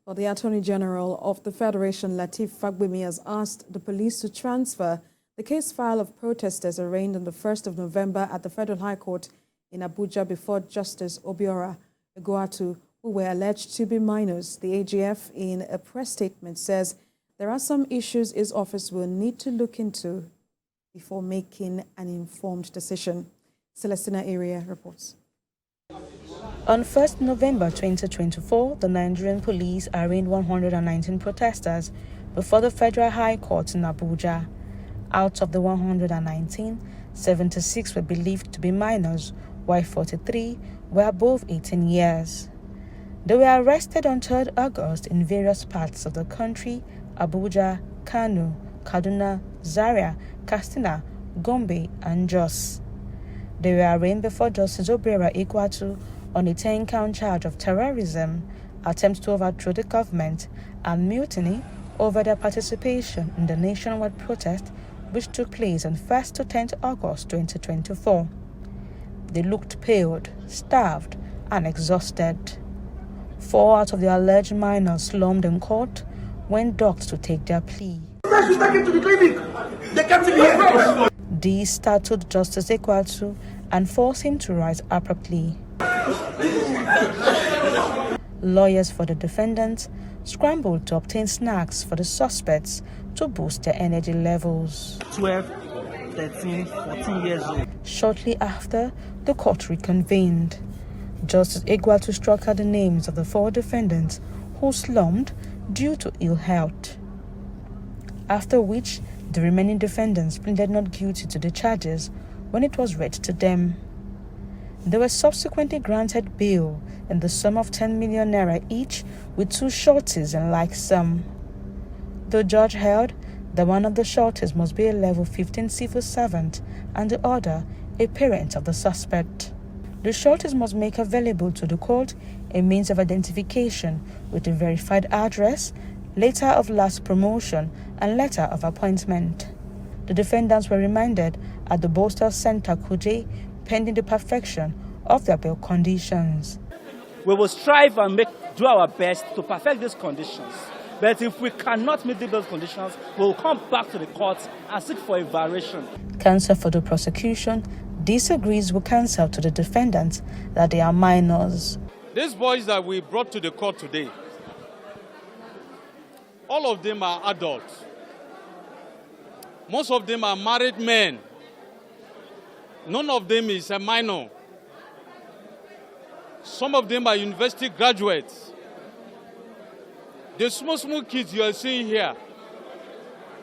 Well, the Attorney General of the Federation, Lateef Fagbemi, has asked the police to transfer the case file of protesters arraigned on the 1st of November at the Federal High Court in Abuja before Justice Obiora Egwuatu, who were alleged to be minors. The AGF, in a press statement, says there are some issues his office will need to look into before making an informed decision. Celestina Area reports. On 1st November 2024, the Nigerian police arraigned 119 protesters before the Federal High Court in Abuja. Out of the 119, 76 were believed to be minors, while 43 were above 18 years. They were arrested on 3rd August in various parts of the country: Abuja, Kano, Kaduna, Zaria, Katsina, Gombe, and Jos. They were arraigned before Justice Obiora Egwuatu on a 10-count charge of terrorism, attempts to overthrow the government, and mutiny over their participation in the nationwide protest which took place on 1st to 10th August 2024. They looked pale, starved, and exhausted. 4 out of the alleged minors slumped in court when docked to take their plea. These startled Justice Egwuatu and forced him to rise abruptly. Lawyers for the defendants scrambled to obtain snacks for the suspects to boost their energy levels. 12, 13, 14 years old. Shortly after, the court reconvened. Justice Egwuatu struck out the names of the 4 defendants who slumped due to ill health, after which the remaining defendants pleaded not guilty to the charges when it was read to them. They were subsequently granted bail in the sum of 10 million naira each, with 2 sureties in like sum. The judge held that one of the sureties must be a level 15 civil servant and the other a parent of the suspect. The sureties must make available to the court a means of identification with a verified address, letter of last promotion, and letter of appointment. The defendants were remanded at the Postal Center, Kuje, pending the perfection of their bail conditions. We will strive and do our best to perfect these conditions. But if we cannot meet those conditions, we will come back to the courts and seek for a variation. Counsel for the prosecution disagrees with counsel to the defendants that they are minors. These boys that we brought to the court today, all of them are adults. Most of them are married men. None of them is a minor. Some of them are university graduates. The small kids you are seeing here,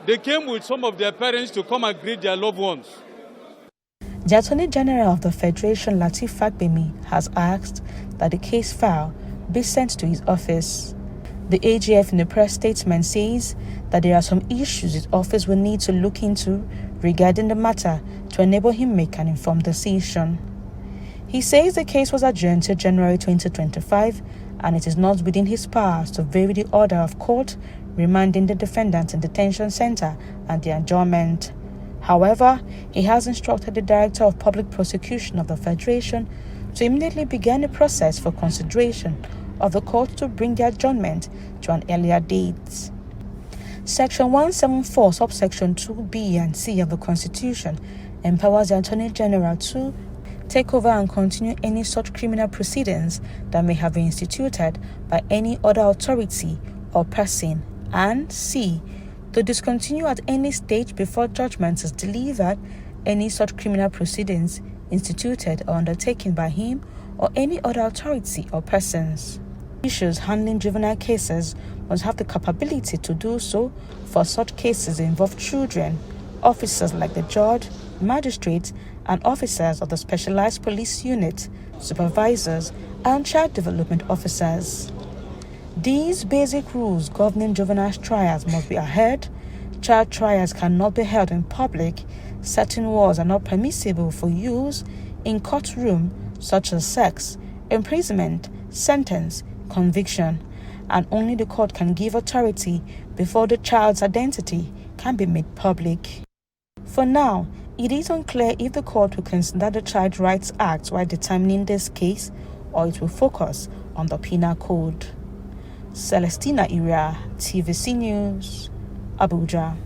they came with some of their parents to come and greet their loved ones. The Attorney General of the Federation, Lateef Fagbemi, has asked that the case file be sent to his office. The AGF in the press statement says that there are some issues his office will need to look into regarding the matter to enable him make an informed decision. He says the case was adjourned to January 2025 and it is not within his powers to vary the order of court, remanding the defendants in detention center and the adjournment. However, he has instructed the Director of Public Prosecution of the Federation to immediately begin a process for consideration of the court to bring the adjournment to an earlier date. Section 174, subsection 2B and C of the Constitution empowers the Attorney General to take over and continue any such criminal proceedings that may have been instituted by any other authority or person, and C, to discontinue at any stage before judgment is delivered any such criminal proceedings instituted or undertaken by him or any other authority or persons. Officials handling juvenile cases must have the capability to do so for such cases involve children. Officers like the judge, magistrates, and officers of the specialized police unit, supervisors, and child development officers. These basic rules governing juvenile trials must be adhered. Child trials cannot be held in public. Certain words are not permissible for use in courtroom, such as sex, imprisonment, sentence, conviction, and only the court can give authority before the child's identity can be made public. For now, it is unclear if the court will consider the Child Rights Act while determining this case, or it will focus on the Penal Code. Celestina Ira, TVC News, Abuja.